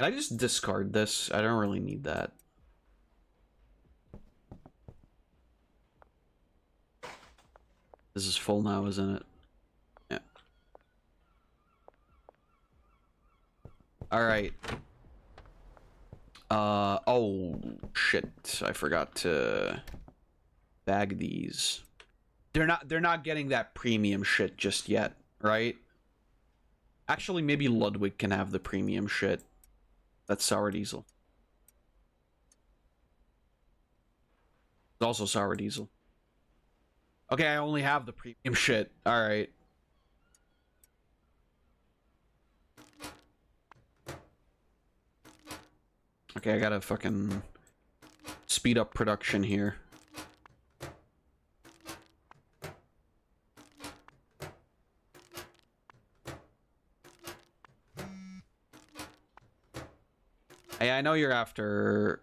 Can I just discard this? I don't really need that. This is full now, isn't it? Yeah. Alright. Oh, shit. I forgot to bag these. They're not getting that premium shit just yet, right? Actually, maybe Ludwig can have the premium shit. That's sour diesel. It's also sour diesel. Okay, I only have the premium shit. Alright. Okay, I gotta fucking speed up production here. Hey, I know you're after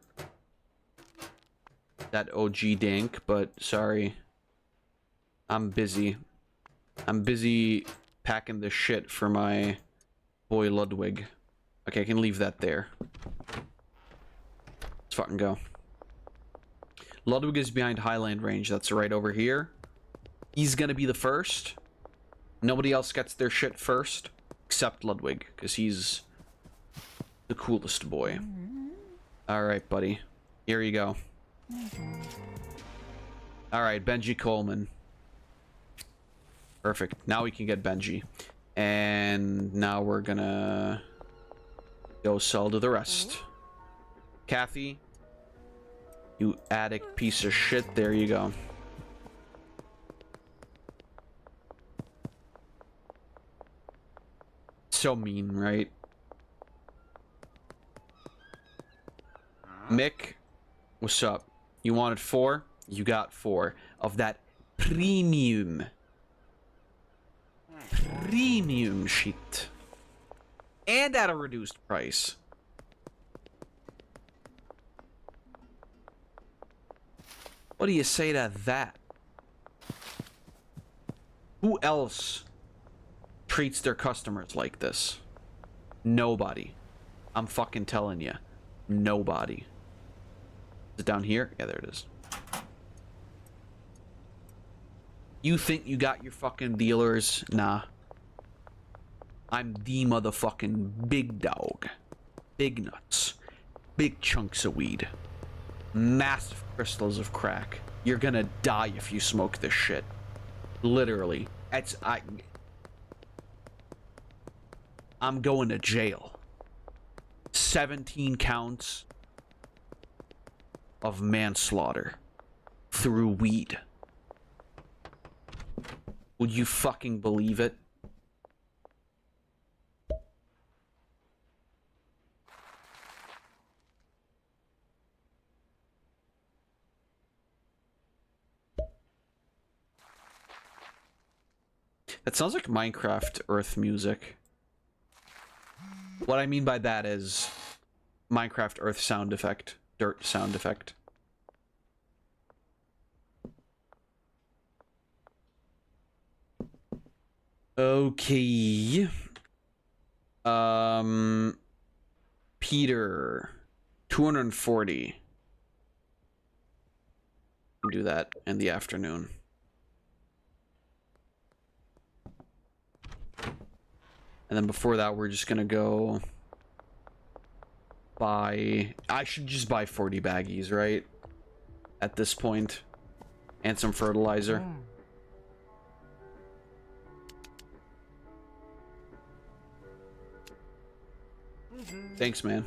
that OG dank, but sorry. I'm busy. I'm busy packing the shit for my boy Ludwig. Okay, I can leave that there. Let's fucking go. Ludwig is behind Highland Range. That's right over here. He's gonna be the first. Nobody else gets their shit first, except Ludwig, because he's the coolest boy. Alright, buddy. Here you go. Alright, Benji Coleman. Perfect. Now we can get Benji. And now we're gonna go sell to the rest. Kathy, you addict piece of shit. There you go. So mean, right? Mick, what's up? You wanted 4? You got 4 of that premium shit, and at a reduced price. What do you say to that? Who else treats their customers like this? Nobody. I'm fucking telling you. Nobody. Is it down here? Yeah, there it is. You think you got your fucking dealers? Nah. I'm the motherfucking big dog. Big nuts. Big chunks of weed. Massive crystals of crack. You're gonna die if you smoke this shit. Literally. I'm going to jail. 17 counts of manslaughter through weed. Would you fucking believe it? That sounds like Minecraft Earth music. What I mean by that is Minecraft Earth sound effect. Dirt sound effect. Okay. Peter. 240. Do that in the afternoon. And then before that, we're just gonna go buy... I should just buy 40 baggies, right? At this point. And some fertilizer. Thanks, man.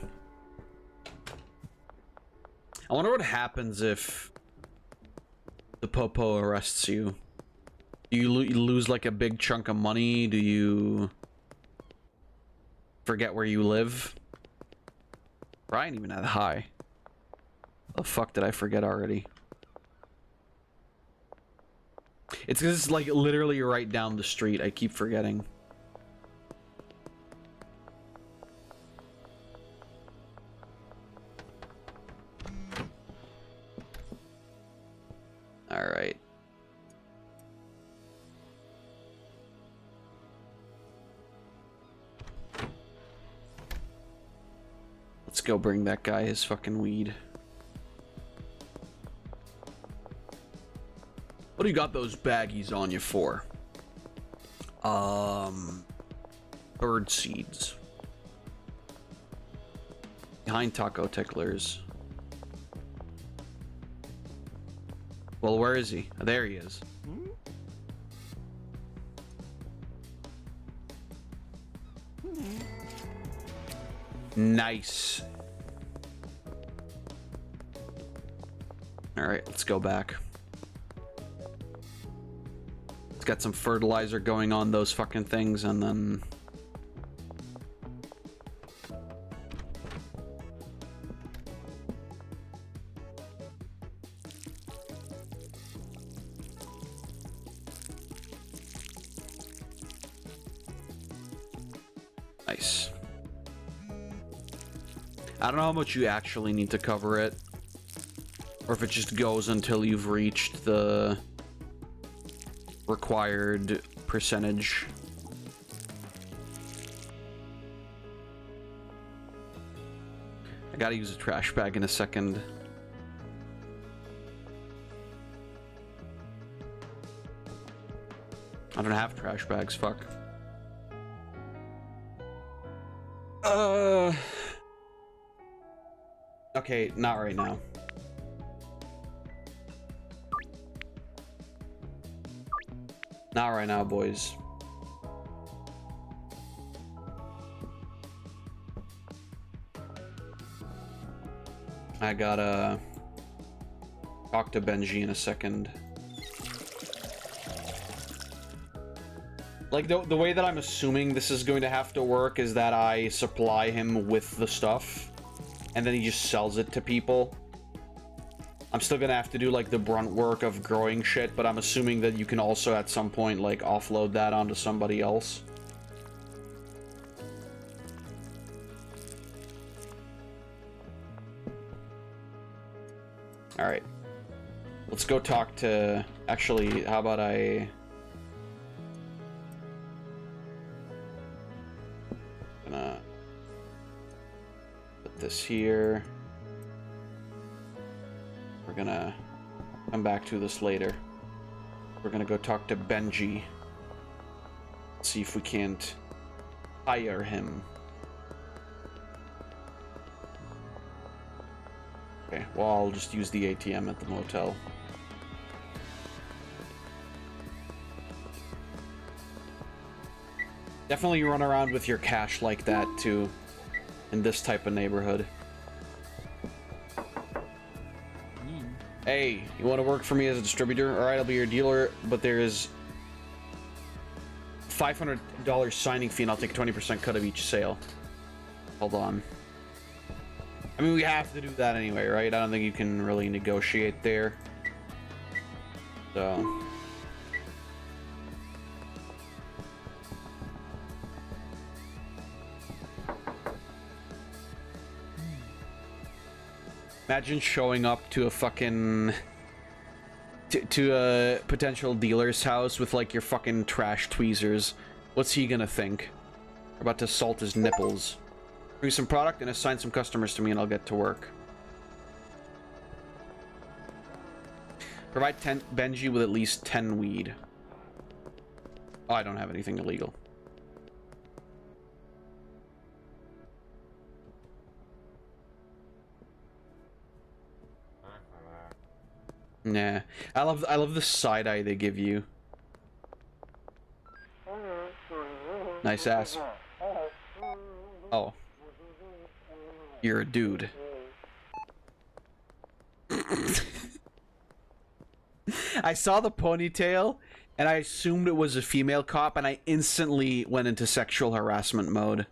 I wonder what happens if the Popo arrests you. Do you lose like a big chunk of money? Do you forget where you live? Brian even had high. The fuck did I forget already? It's because it's like literally right down the street. I keep forgetting. All right. Let's go bring that guy his fucking weed. What do you got those baggies on you for? Bird seeds. Behind taco ticklers. Well, where is he? Oh, there he is. Nice. All right, let's go back. Let's get some fertilizer going on those fucking things, and then... Nice. I don't know how much you actually need to cover it, or if it just goes until you've reached the required percentage. I gotta use a trash bag in a second. I don't have trash bags, fuck. Okay, not right now. Not right now, boys. I gotta talk to Benji in a second. Like, the way that I'm assuming this is going to have to work is that I supply him with the stuff, and then he just sells it to people. I'm still gonna have to do, like, the brunt work of growing shit, but I'm assuming that you can also, at some point, like, offload that onto somebody else. Alright. Let's go talk to... Actually, how about I... Gonna... put this here. We're gonna come back to this later. We're gonna go talk to Benji. See if we can't hire him. Okay, well, I'll just use the ATM at the motel. Definitely run around with your cash like that, too, in this type of neighborhood. Hey, you want to work for me as a distributor? Alright, I'll be your dealer, but there is $500 signing fee, and I'll take a 20% cut of each sale. Hold on. I mean, we have to do that anyway, right? I don't think you can really negotiate there. So... Imagine showing up to a fucking... to a potential dealer's house with, like, your fucking trash tweezers. What's he gonna think? We're about to salt his nipples. Bring some product and assign some customers to me and I'll get to work. Provide Benji with at least 10 weed. Oh, I don't have anything illegal. Nah. I love the side eye they give you. Nice ass. Oh. You're a dude. I saw the ponytail and I assumed it was a female cop and I instantly went into sexual harassment mode.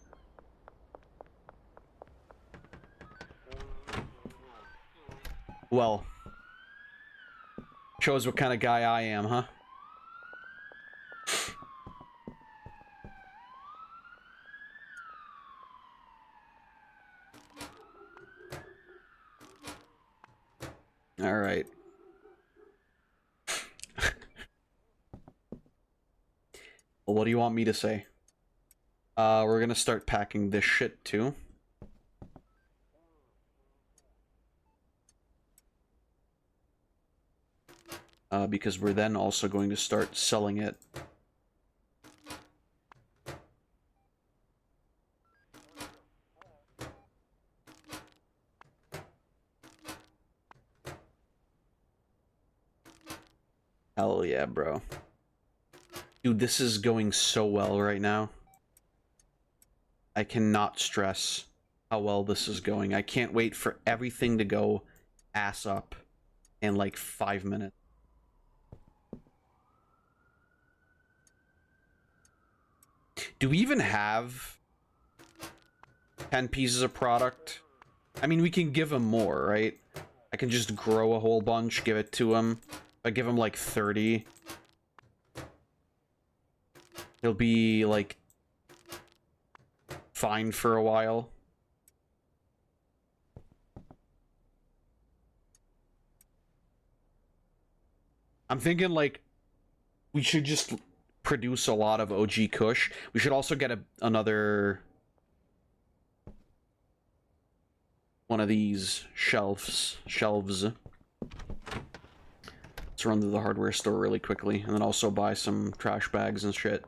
Well, shows what kind of guy I am, huh? All right. Well, what do you want me to say? We're gonna start packing this shit too. because we're then also going to start selling it. Hell yeah, bro. Dude, this is going so well right now. I cannot stress how well this is going. I can't wait for everything to go ass up in like 5 minutes. Do we even have 10 pieces of product? I mean, we can give him more, right? I can just grow a whole bunch, give it to him. I give him like 30. He'll be like fine for a while. I'm thinking like we should just produce a lot of OG Kush. We should also get another one of these shelves. Let's run to the hardware store really quickly, and then also buy some trash bags and shit.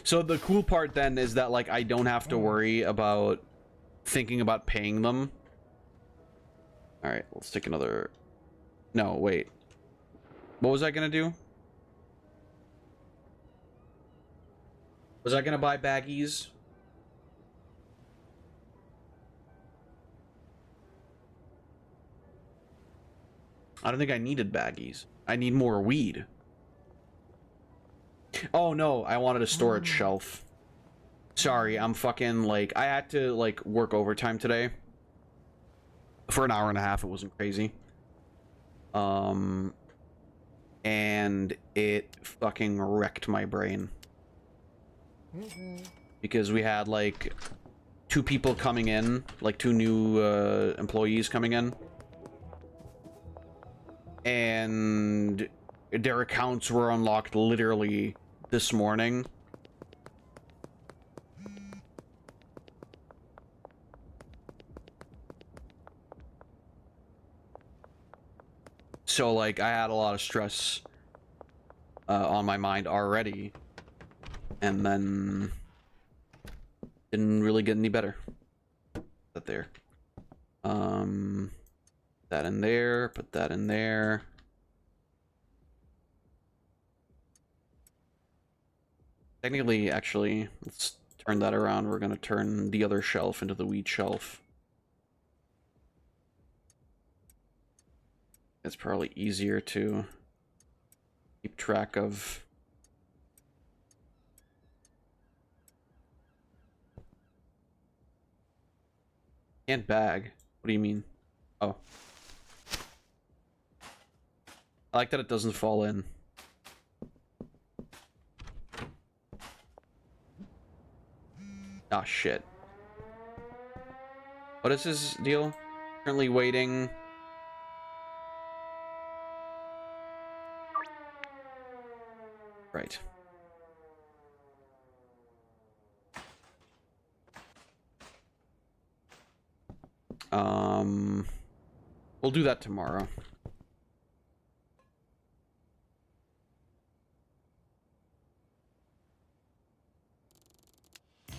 So the cool part then is that like I don't have to worry about thinking about paying them. All right, let's take another. No, wait. What was I gonna do? Was I gonna buy baggies? I don't think I needed baggies. I need more weed. Oh no, I wanted a storage shelf. Sorry, I'm fucking like, I had to like work overtime today. For an hour and a half, it wasn't crazy. And it fucking wrecked my brain. Because we had like 2 people coming in, like 2 new employees coming in. And their accounts were unlocked literally this morning. So like I had a lot of stress on my mind already, and then didn't really get any better. That there. That in there, put that in there. Technically, actually, let's turn that around. We're gonna turn the other shelf into the weed shelf. It's probably easier to keep track of. Can't bag. What do you mean? Oh. I like that it doesn't fall in. Ah, shit. What is his deal? Currently waiting. Right. We'll do that tomorrow.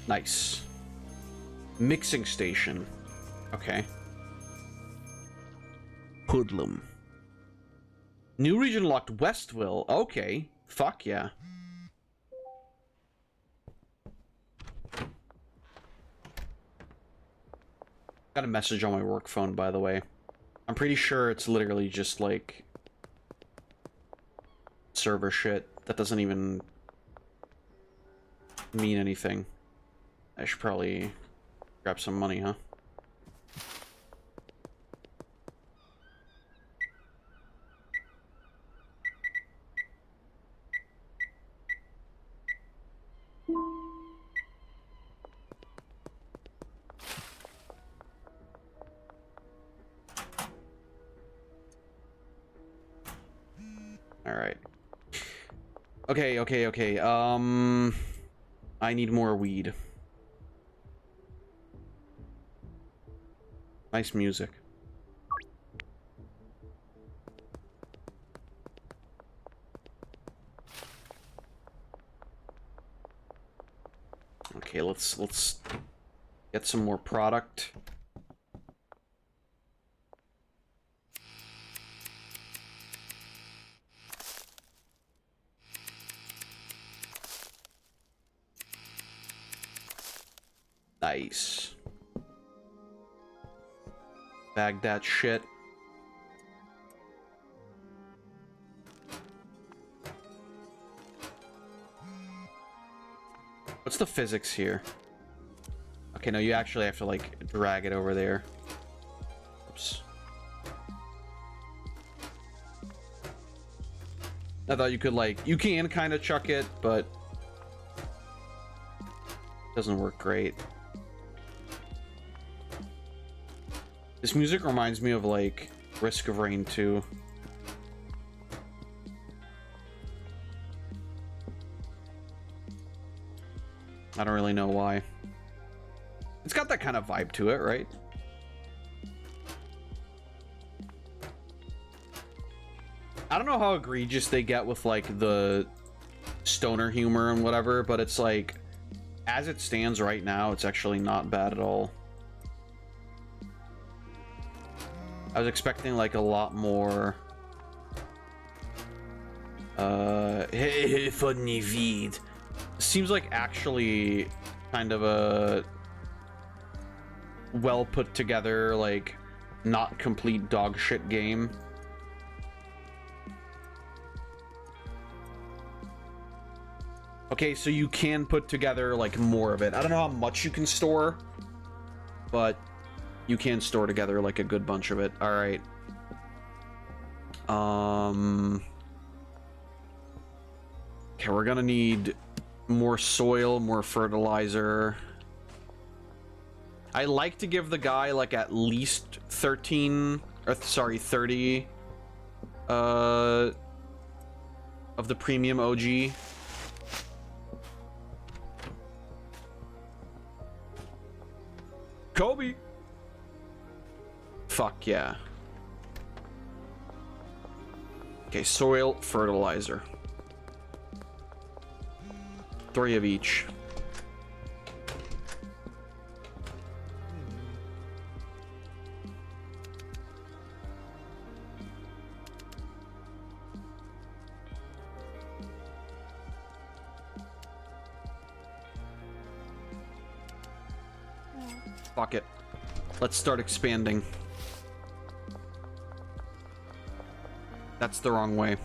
Nice. Mixing station. Okay. Hoodlum. New region locked, Westville. Okay. Fuck yeah. Got a message on my work phone, by the way. I'm pretty sure it's literally just like server shit that doesn't even mean anything. I should probably grab some money, huh? Alright. Okay. I need more weed. Nice music. Okay, let's get some more product. Nice. Bag that shit. What's the physics here? Okay, no, you actually have to, like, drag it over there. Oops. I thought you could, like, you can kind of chuck it, but it doesn't work great. This music reminds me of, like, Risk of Rain 2. I don't really know why. It's got that kind of vibe to it, right? I don't know how egregious they get with, like, the stoner humor and whatever, but it's like, as it stands right now, it's actually not bad at all. I was expecting, like, a lot more... Hey, funny vid. Seems like actually kind of a well put together, like, not complete dog shit game. Okay, so you can put together, like, more of it. I don't know how much you can store, but you can store together, like, a good bunch of it. All right. Okay, we're gonna need more soil, more fertilizer. I like to give the guy, like, at least 13, or sorry, 30 of the premium OG. Kobe. Fuck yeah. Okay, soil, fertilizer. 3 of each. Fuck it. Let's start expanding. That's the wrong way.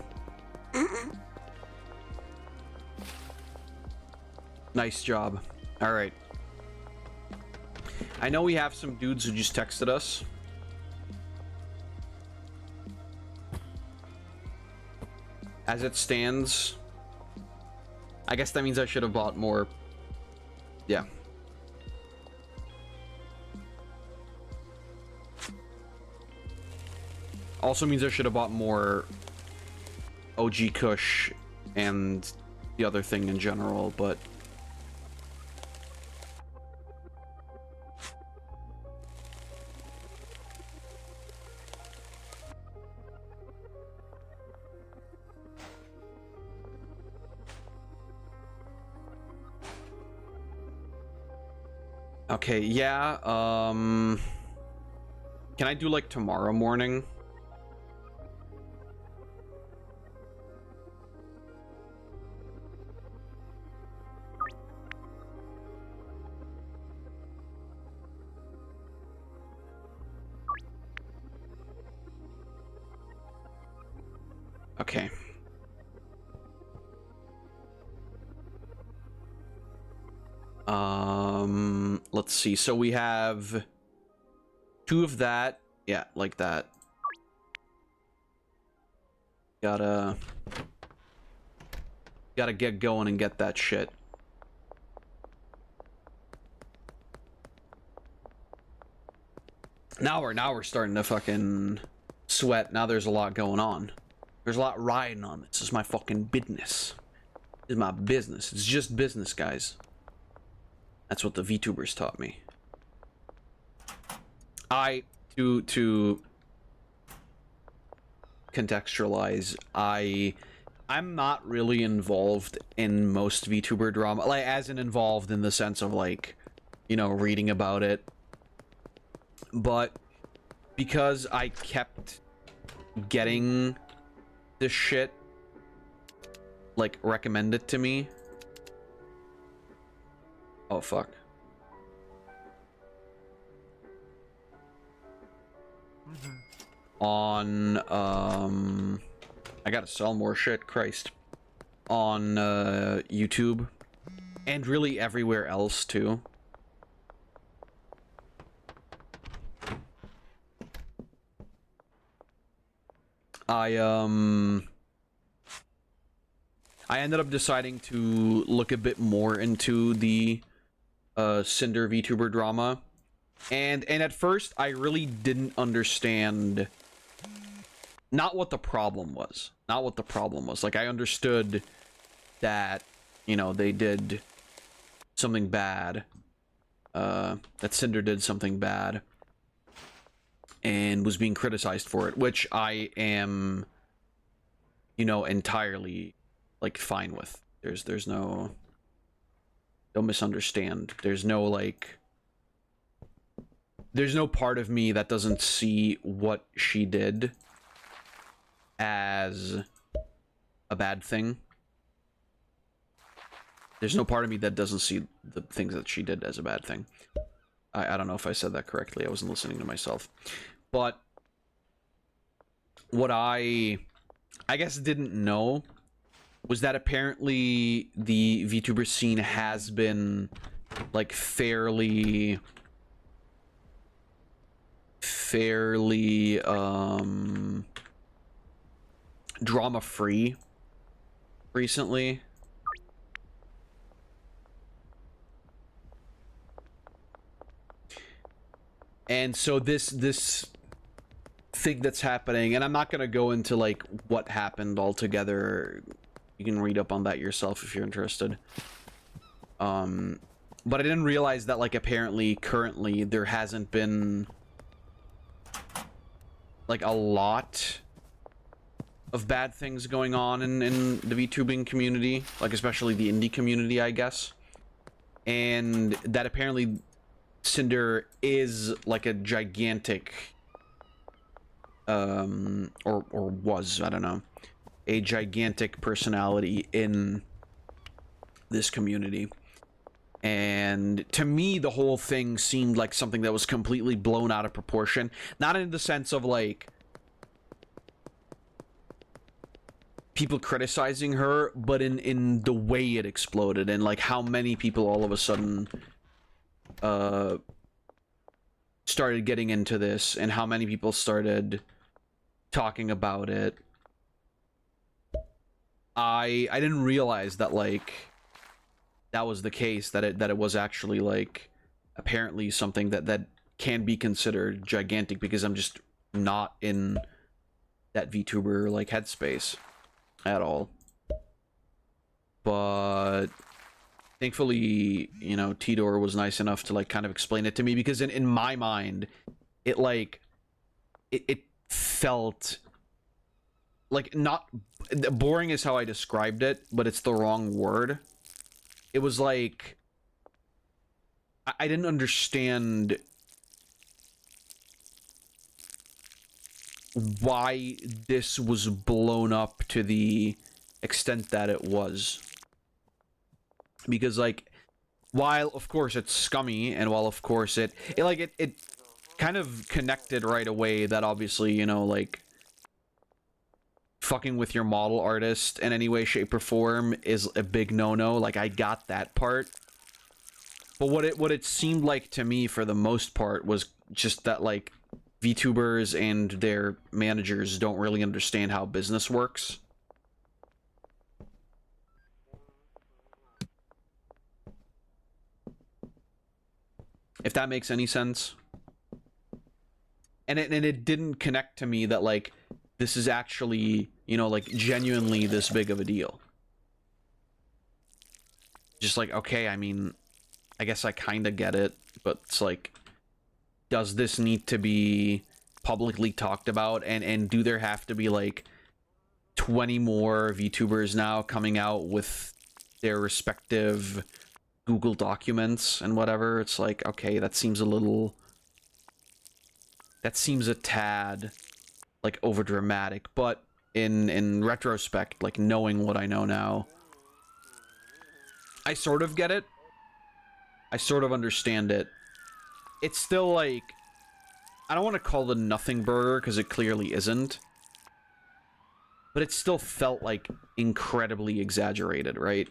Nice job. All right. I know we have some dudes who just texted us. As it stands, I guess that means I should have bought more. Yeah. Also means I should have bought more OG Kush and the other thing in general, but okay, yeah, can I do, like, tomorrow morning? Okay. Let's see. So we have 2 of that. Yeah, like that. Gotta get going and get that shit. Now we're starting to fucking sweat. Now there's a lot going on. There's a lot riding on this. This is my fucking business. This is my business. It's just business, guys. That's what the VTubers taught me. To contextualize, I I'm not really involved in most VTuber drama, like as in involved in the sense of like, you know, reading about it. But because I kept getting this shit like recommended to me. Oh fuck. On I gotta sell more shit, Christ. On YouTube and really everywhere else too. I ended up deciding to look a bit more into the Cinder VTuber drama. And at first I really didn't understand not what the problem was. Not what the problem was. Like I understood that, you know, they did something bad. That Cinder did something bad and was being criticized for it, which I am, you know, entirely like fine with. There's no, don't misunderstand. There's no like, there's no part of me that doesn't see what she did as a bad thing. There's no part of me that doesn't see the things that she did as a bad thing. I don't know if I said that correctly. I wasn't listening to myself. But what I guess didn't know was that apparently the VTuber scene has been like fairly drama free recently. And so this thing that's happening, and I'm not gonna go into like what happened altogether. You can read up on that yourself if you're interested. But I didn't realize that like apparently currently there hasn't been like a lot of bad things going on in the VTubing community, like especially the indie community, I guess. And that apparently Cinder is like a gigantic or was, I don't know, a gigantic personality in this community. And to me, the whole thing seemed like something that was completely blown out of proportion. Not in the sense of like people criticizing her, but in the way it exploded and like how many people all of a sudden started getting into this and how many people started talking about it. I didn't realize that like that was the case, that it was actually like apparently something that can be considered gigantic, because I'm just not in that VTuber like headspace at all. But thankfully, you know, Tidor was nice enough to like kind of explain it to me, because in my mind it like it felt like not boring is how I described it, but it's the wrong word. It was like I didn't understand why this was blown up to the extent that it was. Because like, while of course it's scummy, and while of course it kind of connected right away that obviously, you know, like fucking with your model artist in any way, shape, or form is a big no-no. Like I got that part. But what it seemed like to me for the most part was just that like VTubers and their managers don't really understand how business works. If that makes any sense. And it didn't connect to me that like this is actually, you know, like genuinely this big of a deal. Just like, okay, I mean, I guess I kind of get it, but it's like, does this need to be publicly talked about, and do there have to be like 20 more VTubers now coming out with their respective Google documents and whatever. It's like, okay, that seems a little... That seems a tad, like, overdramatic. But in retrospect, like, knowing what I know now, I sort of get it. I sort of understand it. It's still, like... I don't want to call it a nothing burger, because it clearly isn't. But it still felt, like, incredibly exaggerated, right?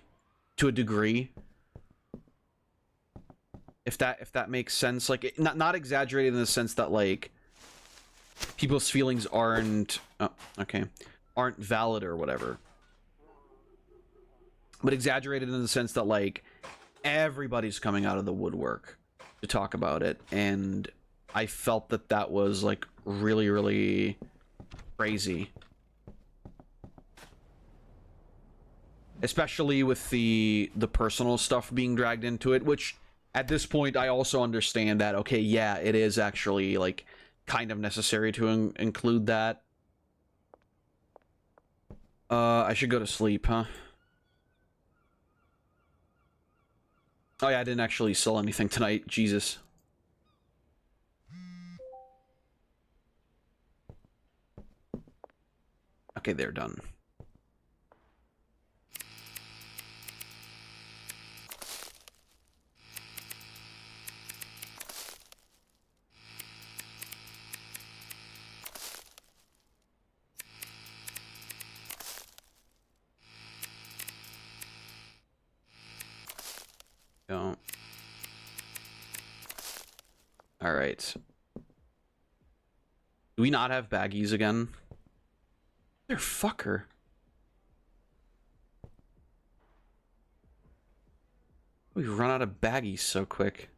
To a degree. If that makes sense. Like, not exaggerated in the sense that, like, people's feelings aren't... Oh, okay. Aren't valid or whatever. But exaggerated in the sense that, like, everybody's coming out of the woodwork to talk about it. And I felt that that was, like, really, really crazy. Especially with the personal stuff being dragged into it, which at this point I also understand that, okay, yeah, it is actually, like, kind of necessary to include that. I should go to sleep, huh? Oh yeah, I didn't actually sell anything tonight. Jesus. Okay, they're done. Don't. Alright. Do we not have baggies again? Motherfucker. We run out of baggies so quick.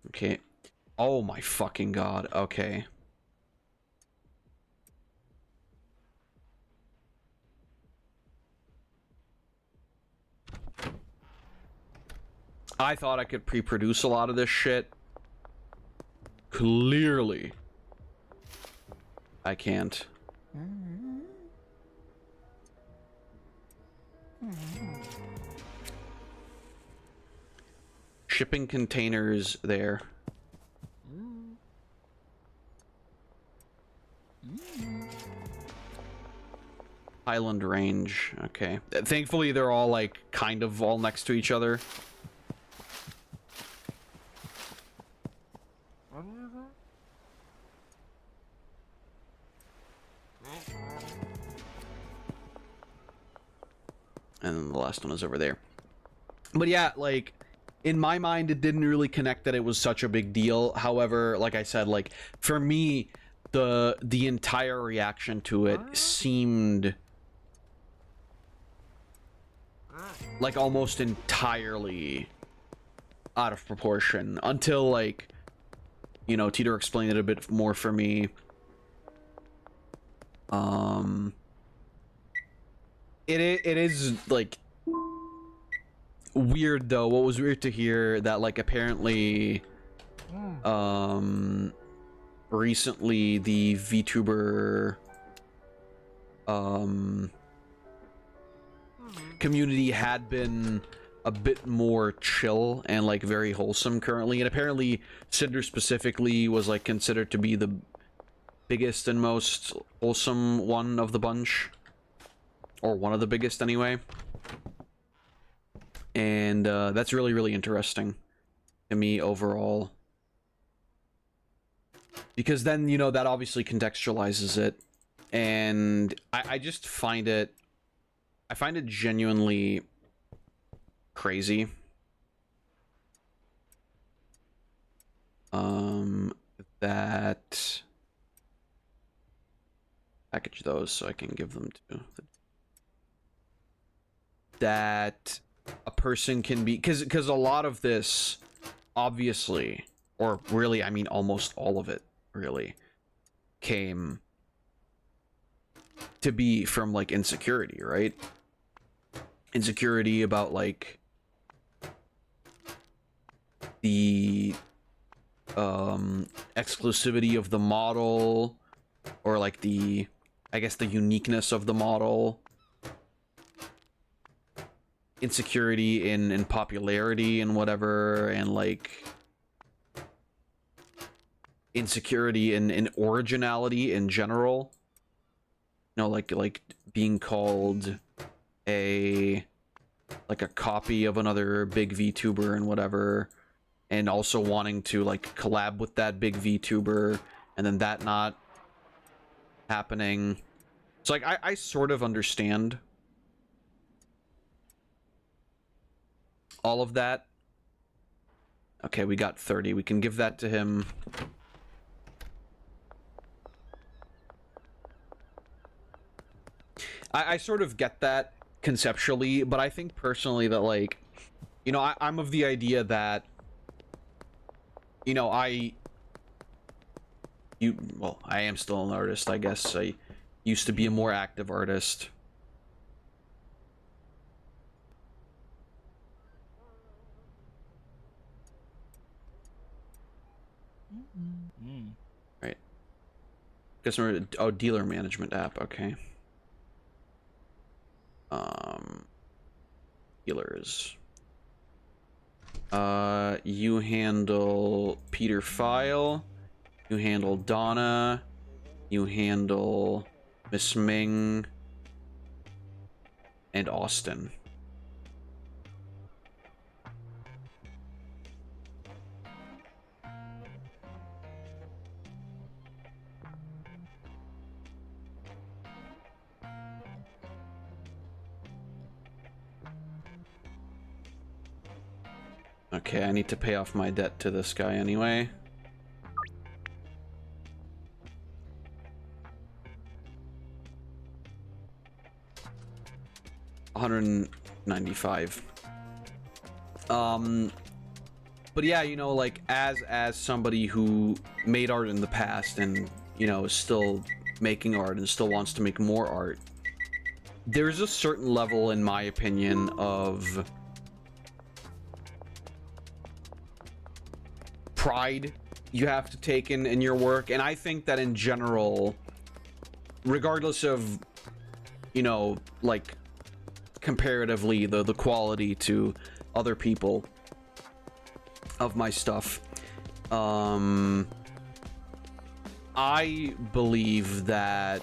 Okay. Oh my fucking god. Okay. I thought I could pre-produce a lot of this shit. Clearly. I can't. Shipping containers there. Highland Range. Okay. Thankfully, they're all, like, kind of all next to each other. And then the last one is over there. But yeah, like, in my mind, it didn't really connect that it was such a big deal. However, like I said, like, for me, the entire reaction to it seemed like almost entirely out of proportion until, like, you know, Teeter explained it a bit more for me. It is, like, weird, though. What was weird to hear that, like, apparently, recently the VTuber, community had been a bit more chill and, like, very wholesome currently. And apparently, Cinder specifically was, like, considered to be the biggest and most wholesome one of the bunch. Or one of the biggest, anyway. And that's really, really interesting to me overall. Because then, you know, that obviously contextualizes it. And I just find it... I find it genuinely crazy. That... Package those so I can give them to... That a person can be... Because a lot of this, obviously, or really, I mean, almost all of it, really, came to be from, like, insecurity, right? Insecurity about, like, the exclusivity of the model, or like the, I guess, the uniqueness of the model, insecurity in popularity and whatever, and like insecurity in originality in general. You know, like being called a copy of another big VTuber and whatever, and also wanting to like collab with that big VTuber, and then that not happening. So like I sort of understand all of that. Okay, we got 30. We can give that to him. I sort of get that conceptually, but I think personally that, like, you know, I'm of the idea that, you know, I am still an artist, I guess. I used to be a more active artist. Right. Customer, oh, dealer management app, okay. Dealers. You handle Peter File. You handle Donna. You handle Miss Ming. And Austin. Okay, I need to pay off my debt to this guy anyway. $195. But yeah, you know, like as somebody who made art in the past and, you know, is still making art and still wants to make more art, there's a certain level, in my opinion, of pride you have to take in your work. And I think that in general, regardless of, you know, like comparatively the quality to other people of my stuff, I believe that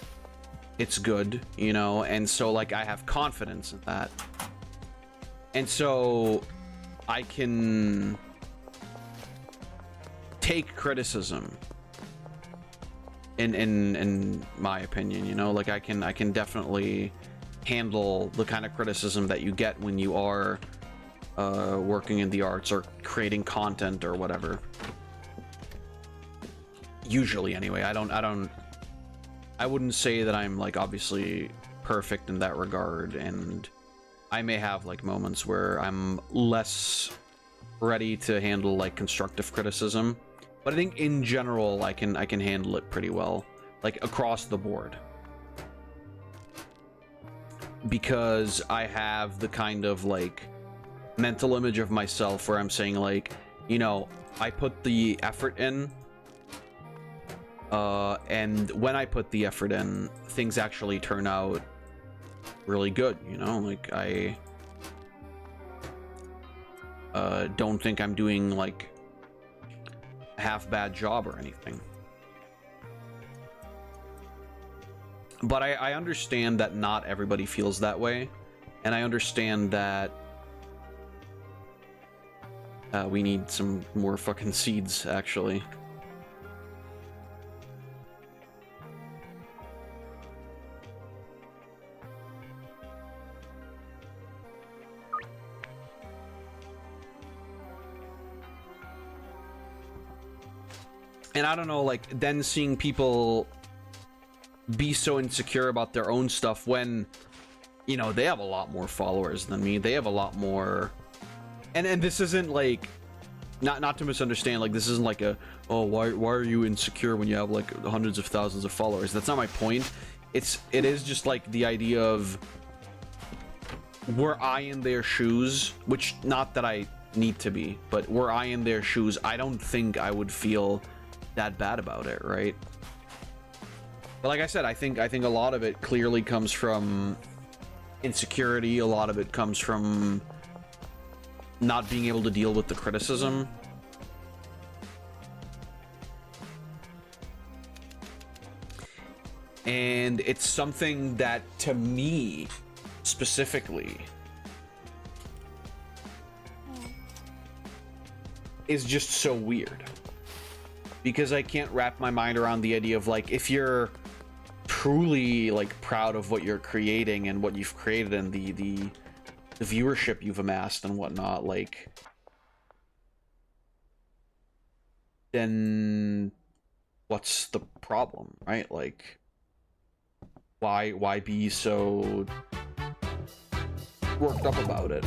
it's good, you know, and so like I have confidence in that, and so I can take criticism in my opinion, you know, like I can definitely handle the kind of criticism that you get when you are working in the arts or creating content or whatever. Usually anyway. I wouldn't say that I'm like obviously perfect in that regard, and I may have like moments where I'm less ready to handle like constructive criticism, but I think in general I can handle it pretty well, like across the board, because I have the kind of like mental image of myself where I'm saying like, you know, I put the effort in, and when I put the effort in, things actually turn out really good, you know, like I don't think I'm doing like a half bad job or anything. But I understand that not everybody feels that way, and I understand that we need some more fucking seeds, actually. And I don't know, like, then seeing people be so insecure about their own stuff when, you know, they have a lot more followers than me. They have a lot more, and this isn't like, not to misunderstand, like this isn't like a, oh, why are you insecure when you have like hundreds of thousands of followers? That's not my point. It is just like the idea of, were I in their shoes, which, not that I need to be. But were I in their shoes, I don't think I would feel that bad about it, right? But like I said, I think a lot of it clearly comes from insecurity. A lot of it comes from not being able to deal with the criticism. And it's something that, to me, specifically, is just so weird. Because I can't wrap my mind around the idea of, like, if you're truly, like, proud of what you're creating and what you've created and the viewership you've amassed and whatnot, like, then what's the problem, right? Like, why be so worked up about it?